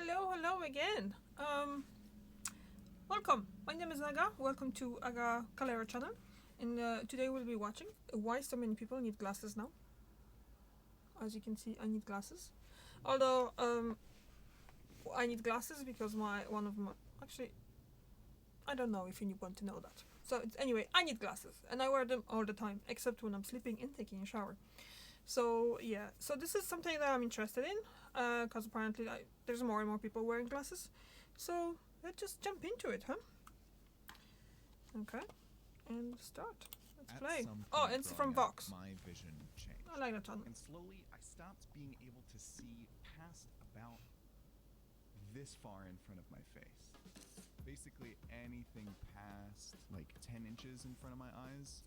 Hello again. Welcome. My name is Aga. Welcome to Aga Kalera channel. And today we'll be watching why so many people need glasses now. As you can see, I need glasses. Although I need glasses because one of my actually I don't know if you want to know that. So anyway, I need glasses and I wear them all the time, except when I'm sleeping and taking a shower. So yeah, so this is something that I'm interested in because apparently there's more and more people wearing glasses. So let's just jump into it, huh? Okay, and start. Let's At play. some Oh, point and it's growing from up, Vox. my vision changed. I like that channel. And slowly, I stopped being able to see past about this far in front of my face. Basically, anything past like 10 inches in front of my eyes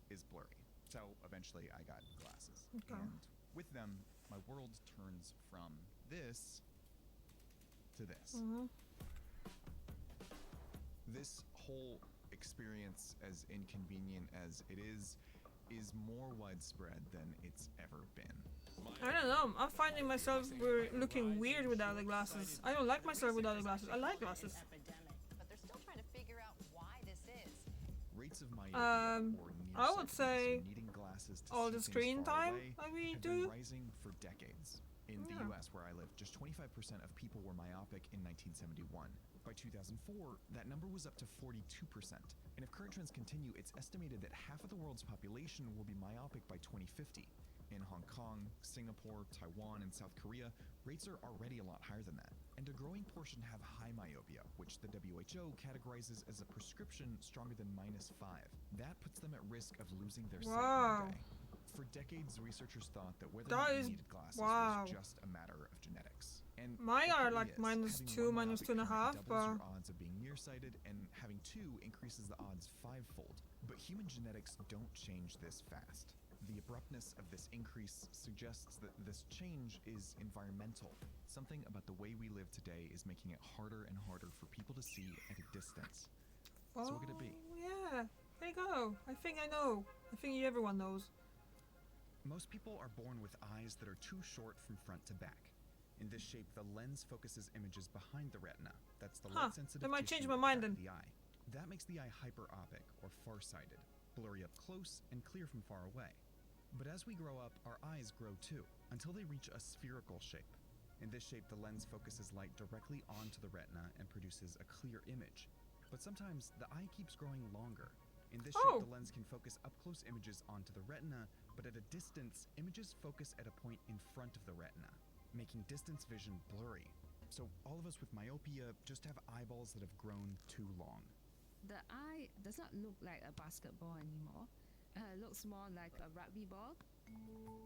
is blurry. So eventually, I got glasses. Okay. And with them, my world turns from this to this. Mm-hmm. This whole experience, as inconvenient as it is more widespread than it's ever been. I don't know. I'm finding myself looking weird without the glasses. I don't like myself without the glasses. I like glasses. But they're still trying to figure out why this is. Rates of myopia or I would nearsightedness say needing glasses to all see the things screen far time away that we have do. been rising for decades. In the Yeah. US, where I live, just 25% of people were myopic in 1971. By 2004, that number was up to 42%. And if current trends continue, it's estimated that half of the world's population will be myopic by 2050. In Hong Kong, Singapore, Taiwan, and South Korea, rates are already a lot higher than that. And a growing portion have high myopia, which the WHO categorizes as a prescription stronger than -5. That puts them at risk of losing their sight Wow. one day. For decades, researchers thought that whether or That not is- you needed glasses wow. was just a matter of genetics. And Mine it are really like is. -2, Having one -2.5, myopic parent doubles but your odds of being nearsighted, and having two increases the odds fivefold. But human genetics don't change this fast. The abruptness of this increase suggests that this change is environmental. Something about the way we live today is making it harder and harder for people to see at a distance. So what could it be? Yeah, there you go. I think I know. I think everyone knows. Most people are born with eyes that are too short from front to back. In this shape, the lens focuses images behind the retina. That's the Huh, light-sensitive that might tissue change my at the mind back of then. the eye. That makes the eye hyperopic, or farsighted, blurry up close and clear from far away. But as we grow up, our eyes grow too, until they reach a spherical shape. In this shape, the lens focuses light directly onto the retina and produces a clear image. But sometimes, the eye keeps growing longer. In this Oh. shape, the lens can focus up-close images onto the retina, but at a distance, images focus at a point in front of the retina, making distance vision blurry. So all of us with myopia just have eyeballs that have grown too long. The eye does not look like a basketball anymore. It looks more like a rugby ball.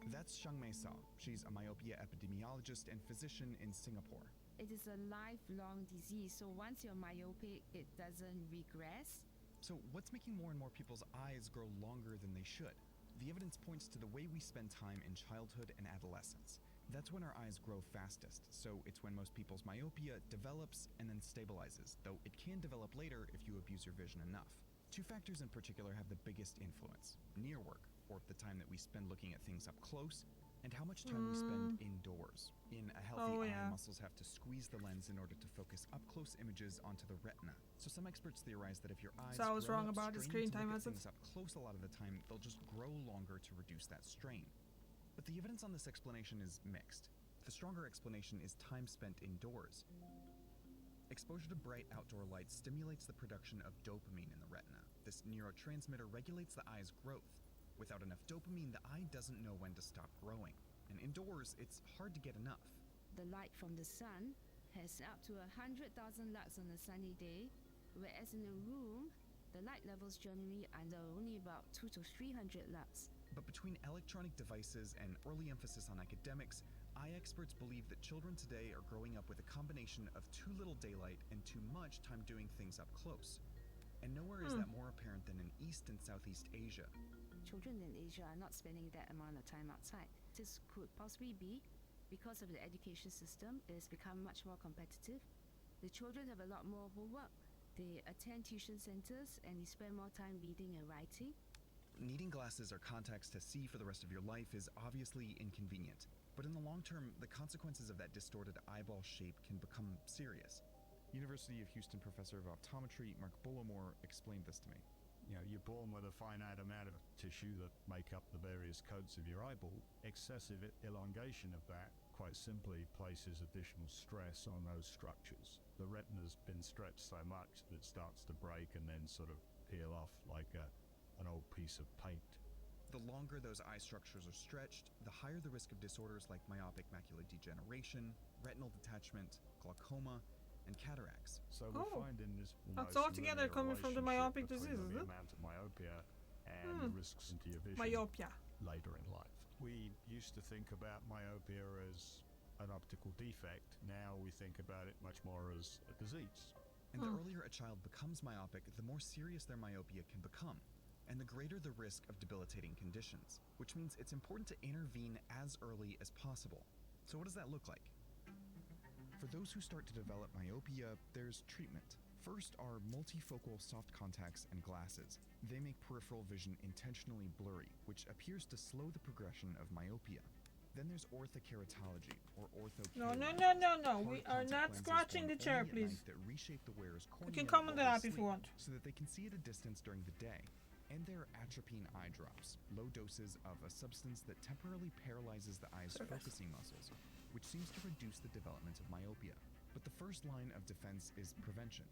That's Xiangmei Sao. She's a myopia epidemiologist and physician in Singapore. It is a lifelong disease, so once you're myopic, it doesn't regress. So what's making more and more people's eyes grow longer than they should? The evidence points to the way we spend time in childhood and adolescence. That's when our eyes grow fastest, so it's when most people's myopia develops and then stabilizes, though it can develop later if you abuse your vision enough. Two factors in particular have the biggest influence: near work, or the time that we spend looking at things up close, and how much time we spend indoors. In a healthy Oh, eye, yeah. muscles have to squeeze the lens in order to focus up-close images onto the retina. So some experts theorize that if your eyes So I was grow wrong up about the straining screen to time, look at as it- things up close a lot of the time, they'll just grow longer to reduce that strain. But the evidence on this explanation is mixed. The stronger explanation is time spent indoors. Exposure to bright outdoor light stimulates the production of dopamine in the retina. This neurotransmitter regulates the eye's growth. Without enough dopamine, the eye doesn't know when to stop growing. And indoors, it's hard to get enough. The light from the sun has up to 100,000 lux on a sunny day, whereas in a room, the light levels generally are only about 200 to 300 lux. But between electronic devices and early emphasis on academics, eye experts believe that children today are growing up with a combination of too little daylight and too much time doing things up close. And nowhere is that more apparent than in East and Southeast Asia. Children in Asia are not spending that amount of time outside. This could possibly be because of the education system. It has become much more competitive. The children have a lot more homework. They attend tuition centers and they spend more time reading and writing. Needing glasses or contacts to see for the rest of your life is obviously inconvenient. But in the long term, the consequences of that distorted eyeball shape can become serious. University of Houston professor of optometry Mark Bullimore explained this to me. You know, you're born with a finite amount of tissue that make up the various coats of your eyeball. Excessive elongation of that, quite simply, places additional stress on those structures. The retina's been stretched so much that it starts to break and then sort of peel off like an old piece of paint. The longer those eye structures are stretched, the higher the risk of disorders like myopic macular degeneration, retinal detachment, glaucoma, and cataracts. So Oh, we're finding this that's almost altogether linear coming from the relationship myopic between disease, is the it? amount of myopia and the risks into your vision Myopia. later in life. We used to think about myopia as an optical defect. Now we think about it much more as a disease. And the earlier a child becomes myopic, the more serious their myopia can become, and the greater the risk of debilitating conditions, which means it's important to intervene as early as possible. So what does that look like? For those who start to develop myopia, there's treatment. First are multifocal soft contacts and glasses. They make peripheral vision intentionally blurry, which appears to slow the progression of myopia. Then there's orthokeratology, or No, orthokeratology. no, no, no, no. Hard We are contact not lenses scratching worn the chair, only at please. night that reshape the wearer's You cornea can comment while that they if you sleep, want. so that they can see at a distance during the day. And there are atropine eye drops, low doses of a substance that temporarily paralyzes the eye's Sorry, guys. focusing muscles, which seems to reduce the development of myopia. But the first line of defense is prevention.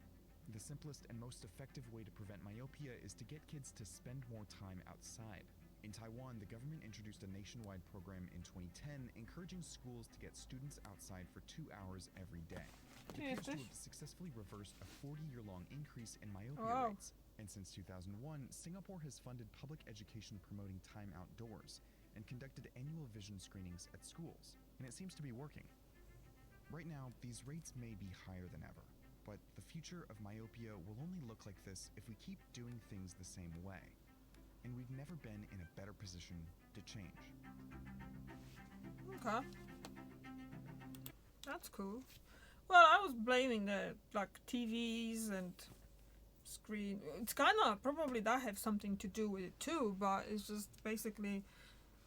The simplest and most effective way to prevent myopia is to get kids to spend more time outside. In Taiwan, the government introduced a nationwide program in 2010 encouraging schools to get students outside for 2 hours every day. It appears to have successfully reversed a 40-year-long increase in myopia Wow. rates. And since 2001, Singapore has funded public education promoting time outdoors and conducted annual vision screenings at schools. And it seems to be working. Right now, these rates may be higher than ever, but the future of myopia will only look like this if we keep doing things the same way. And we've never been in a better position to change. Okay. That's cool. Well, I was blaming the TVs and screen. It's kind of probably that have something to do with it too, but it's just basically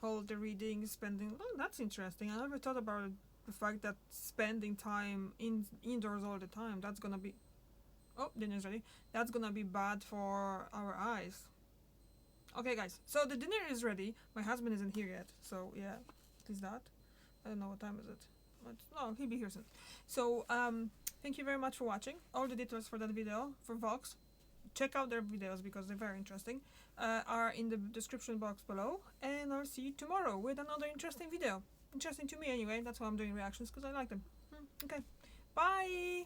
all the reading, spending. Oh, that's interesting. I never thought about the fact that spending time indoors all the time. That's gonna be. Oh, dinner's ready. That's gonna be bad for our eyes. Okay, guys. So the dinner is ready. My husband isn't here yet, so yeah, at least that. I don't know what time is it. But, no, he'll be here soon. So thank you very much for watching. All the details for that video for Vox, check out their videos because they're very interesting, are in the description box below, and I'll see you tomorrow with another interesting video. Interesting to me anyway. That's why I'm doing reactions, because I like them. Okay, bye.